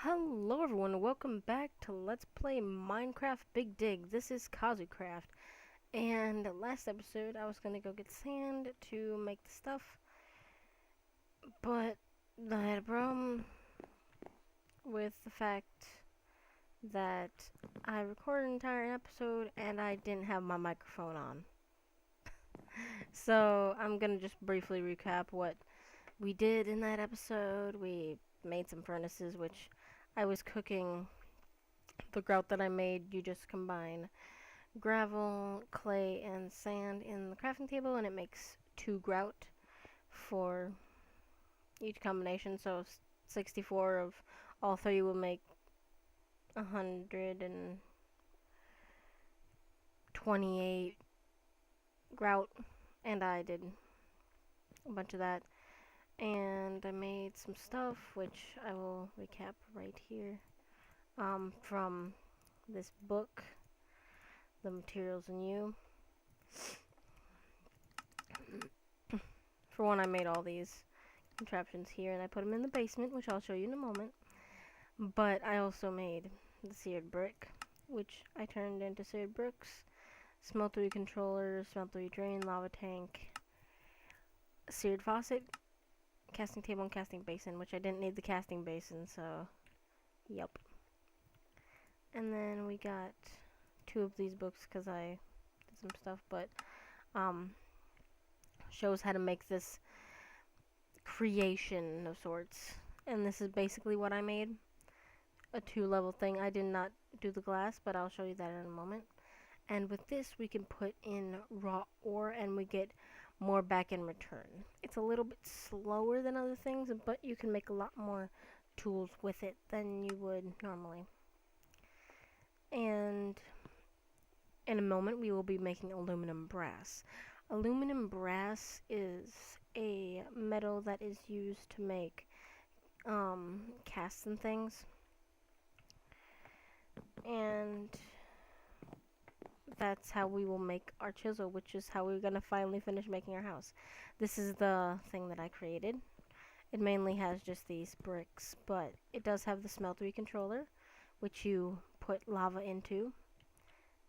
Hello everyone, welcome back to Let's Play Minecraft Big Dig. This is KasuCraft, and last episode I was gonna go get sand to make the stuff, but I had a problem with the fact that I recorded an entire episode and I didn't have my microphone on. So I'm gonna just briefly recap what we did in that episode. We made some furnaces, which I was cooking the grout that I made. You just combine gravel, clay, and sand in the crafting table, and it makes 2 grout for each combination. So 64 of all three will make 128 grout, and I did a bunch of that. And I made some stuff, which I will recap right here, from this book, The Materials in You. For one, I made all these contraptions here, and I put them in the basement, which I'll show you in a moment. But I also made the seared brick, which I turned into seared bricks, smeltery controller, smeltery drain, lava tank, seared faucet, casting table, and casting basin, which I didn't need the casting basin, so yep. And then we got 2 of these books because I did some stuff, but shows how to make this creation of sorts. And this is basically what I made. A 2-level thing. I did not do the glass, but I'll show you that in a moment. And with this, we can put in raw ore, and we get more back in return. It's a little bit slower than other things, but you can make a lot more tools with it than you would normally. And in a moment, we will be making aluminum brass. Aluminum brass is a metal that is used to make casts and things. And that's how we will make our chisel, which is how we're going to finally finish making our house. This is the thing that I created. It mainly has just these bricks, but it does have the smeltery controller, which you put lava into.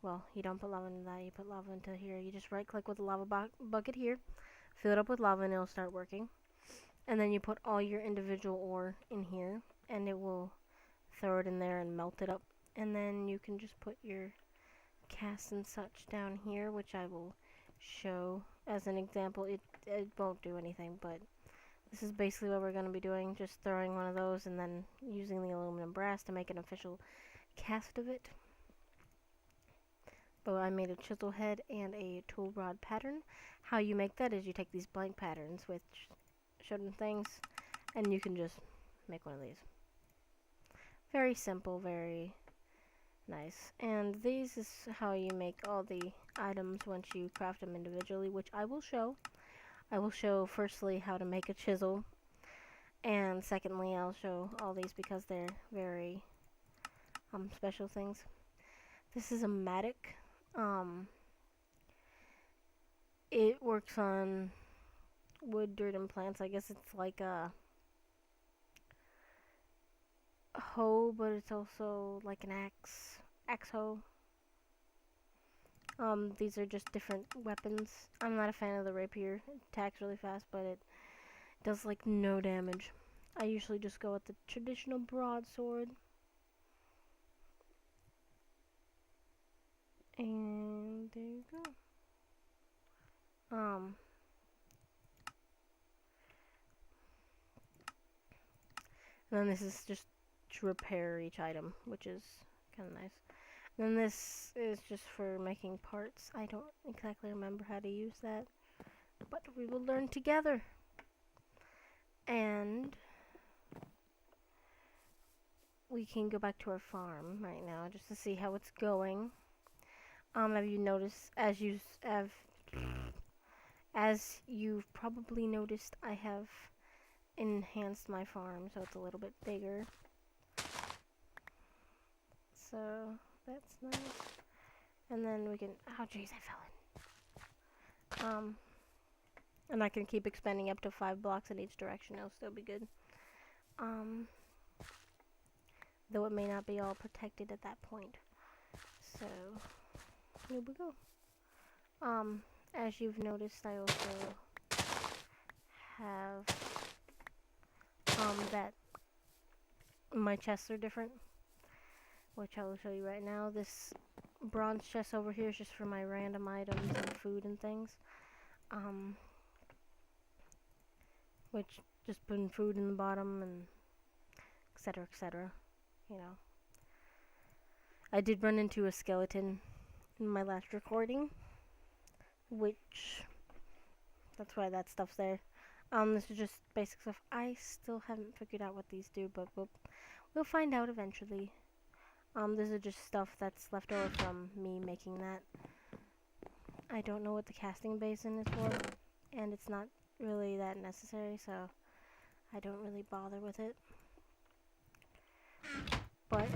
Well, you don't put lava into that, you put lava into here. You just right click with the lava bucket here, fill it up with lava, and it'll start working. And then you put all your individual ore in here, and it will throw it in there and melt it up. And then you can just put your casts and such down here, which I will show as an example. It won't do anything, but this is basically what we're going to be doing, just throwing one of those and then using the aluminum brass to make an official cast of it. But I made a chisel head and a tool rod pattern. How you make that is you take these blank patterns with certain things, and you can just make one of these. Very simple, very nice. And these is how you make all the items once you craft them individually, which I will show. I will show firstly how to make a chisel, and secondly I'll show all these because they're very special things. This is a mattock. It works on wood, dirt, and plants. I guess it's like a hoe, but it's also like an axe hoe. These are just different weapons. I'm not a fan of the rapier. It attacks really fast, but it does like no damage. I usually just go with the traditional broadsword. And there you go. And then this is just to repair each item, which is kind of nice. And then this is just for making parts. I don't exactly remember how to use that, but we will learn together. And we can go back to our farm right now just to see how it's going. Have you noticed, as you've probably noticed, I have enhanced my farm so it's a little bit bigger. So that's nice. And then we can, oh jeez, I fell in. And I can keep expanding up to 5 blocks in each direction. It'll still be good. though it may not be all protected at that point. So here we go. As you've noticed, I also have that my chests are different, which I will show you right now. This bronze chest over here is just for my random items and food and things. Which just putting food in the bottom and etc, etc. You know. I did run into a skeleton in my last recording, which that's why that stuff's there. This is just basic stuff. I still haven't figured out what these do, but we'll find out eventually. This is just stuff that's left over from me making that. I don't know what the casting basin is for, and it's not really that necessary, so I don't really bother with it. But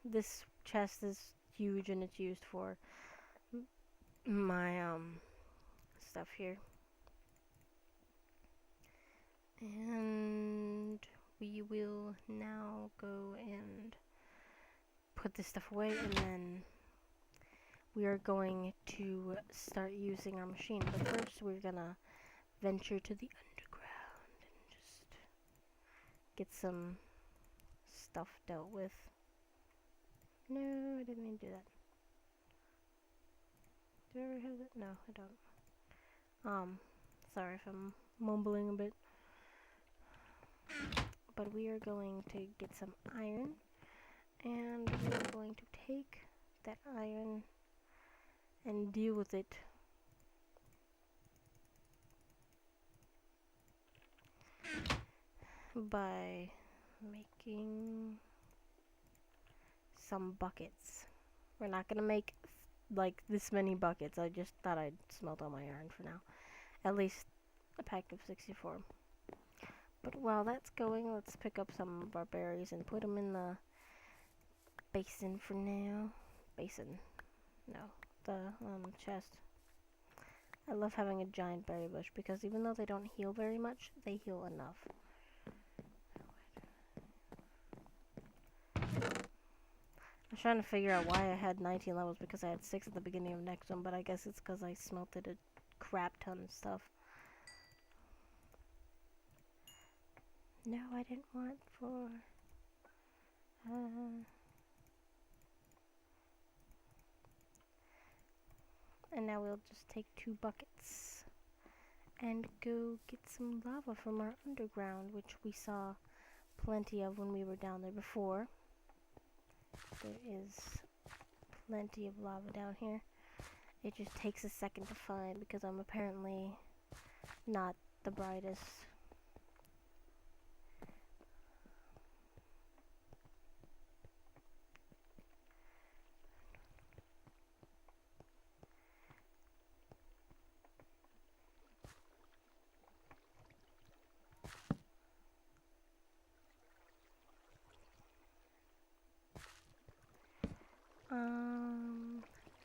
this chest is huge, and it's used for my stuff here. And we will now go and put this stuff away, and then we are going to start using our machine. But first we're gonna venture to the underground and just get some stuff dealt with. No, I didn't mean to do that. Do I already have that? No, I don't. Sorry if I'm mumbling a bit. But we are going to get some iron, and we are going to take that iron and deal with it by making some buckets. We're not gonna make like this many buckets. I just thought I'd smelt all my iron for now. At least a pack of 64. But while that's going, let's pick up some of our berries and put them in the basin for now. Basin. No. The chest. I love having a giant berry bush because even though they don't heal very much, they heal enough. I was trying to figure out why I had 19 levels because I had 6 at the beginning of next one, but I guess it's because I smelted a crap ton of stuff. No, I didn't want for... And now we'll just take 2 buckets and go get some lava from our underground, which we saw plenty of when we were down there before. There is plenty of lava down here. It just takes a second to find because I'm apparently not the brightest.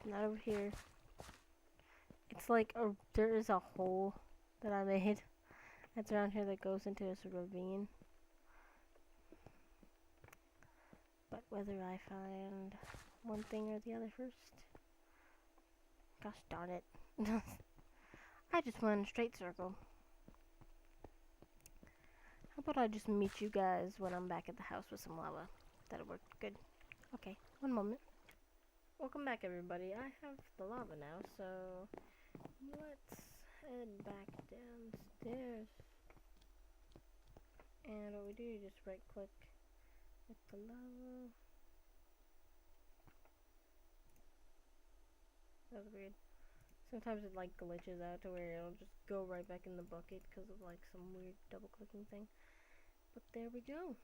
Not over here. It's like there is a hole that I made that's around here that goes into this ravine. But whether I find one thing or the other first. Gosh darn it. I just went in a straight circle. How about I just meet you guys when I'm back at the house with some lava? That'll work good. Okay, one moment. Welcome back, everybody. I have the lava now, so let's head back downstairs. And what we do is just right click with the lava. That was weird. Sometimes it like glitches out to where it'll just go right back in the bucket because of like some weird double clicking thing. But there we go.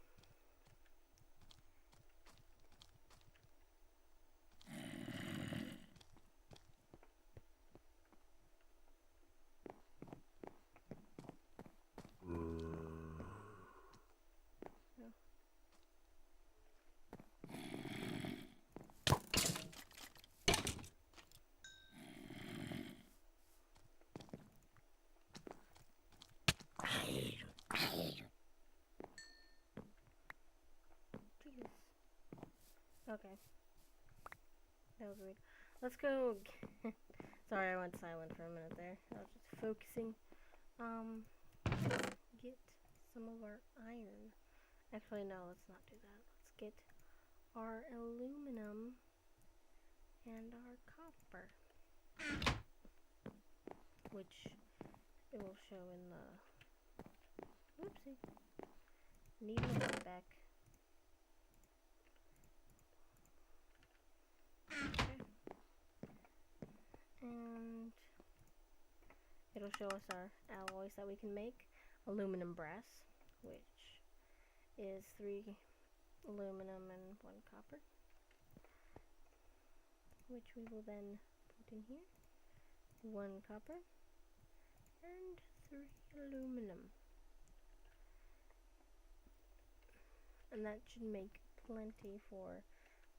Okay. That was weird. Let's go. Sorry, I went silent for a minute there. I was just focusing. Get some of our iron. Actually, no, let's not do that. Let's get our aluminum and our copper, which it will show in the. Oopsie. Need my book back. Okay. And it'll show us our alloys that we can make. Aluminum brass, which is 3 aluminum and 1 copper, which we will then put in here. 1 copper and 3 aluminum. And that should make plenty for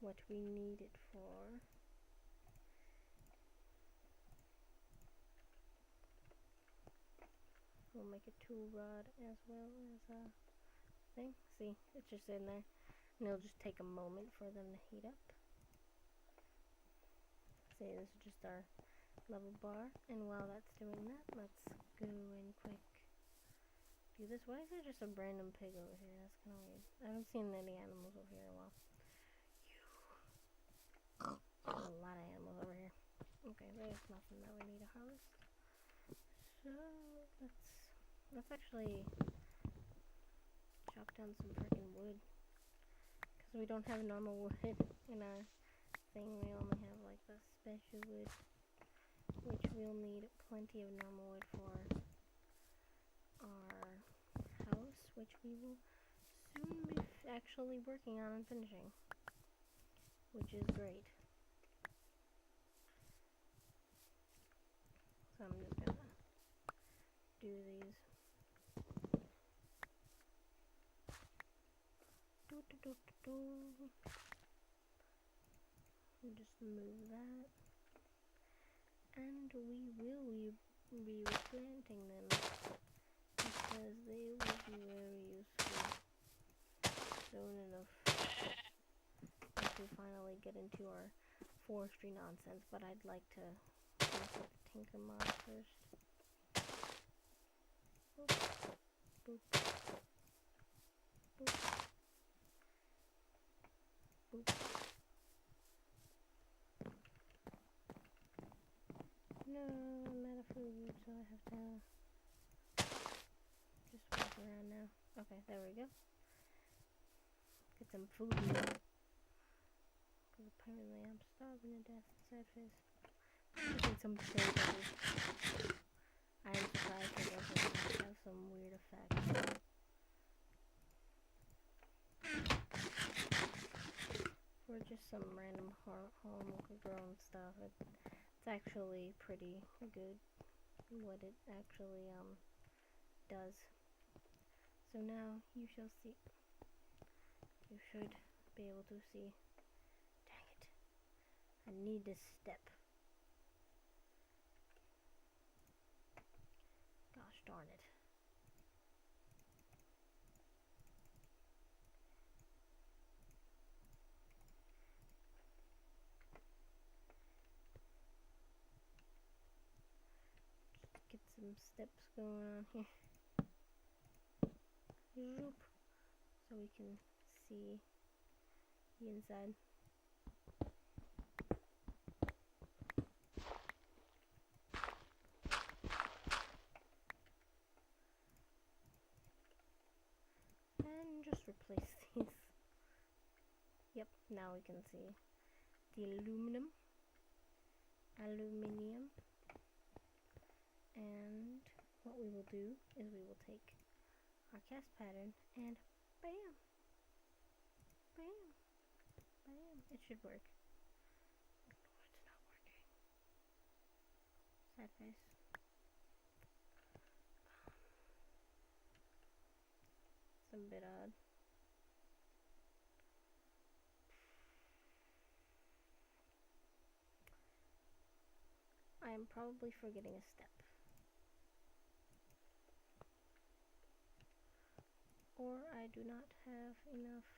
what we need it for. We'll make a tool rod as well as a thing. See, it's just in there. And it'll just take a moment for them to heat up. See, this is just our level bar. And while that's doing that, let's go and quick do this. Why is there just a random pig over here? That's kind of weird. I haven't seen any animals over here in a while. There's a lot of animals over here. Okay, there's nothing that we need to harvest. So let's actually chop down some freaking wood, because we don't have normal wood in our thing. We only have like the special wood, which we'll need plenty of normal wood for our house, which we will soon be actually working on and finishing, which is great. So I'm just gonna do these. Just move that, and we will be replanting them, because they will be very useful soon enough once we finally get into our forestry nonsense. But I'd like to finish with the Tinker mod first. Boop, boop, boop, boop. No, I'm out of food, so I have to just walk around now. Okay, there we go. Get some food now, because apparently I'm starving to death. Sad face. Getting some cherry. I am surprised it doesn't have some weird effect. For just some random home grown stuff, it's actually pretty good what it actually does. So now you shall see. You should be able to see. Dang it. I need this step. Gosh darn it. Just get some steps going on here. Zoop. So we can see the inside. And just replace these. Yep, now we can see the aluminium, and what we will do is we will take our cast pattern and bam, bam, bam. It should work. No, it's not working. Sad face. It's a bit odd. I am probably forgetting a step. Or I do not have enough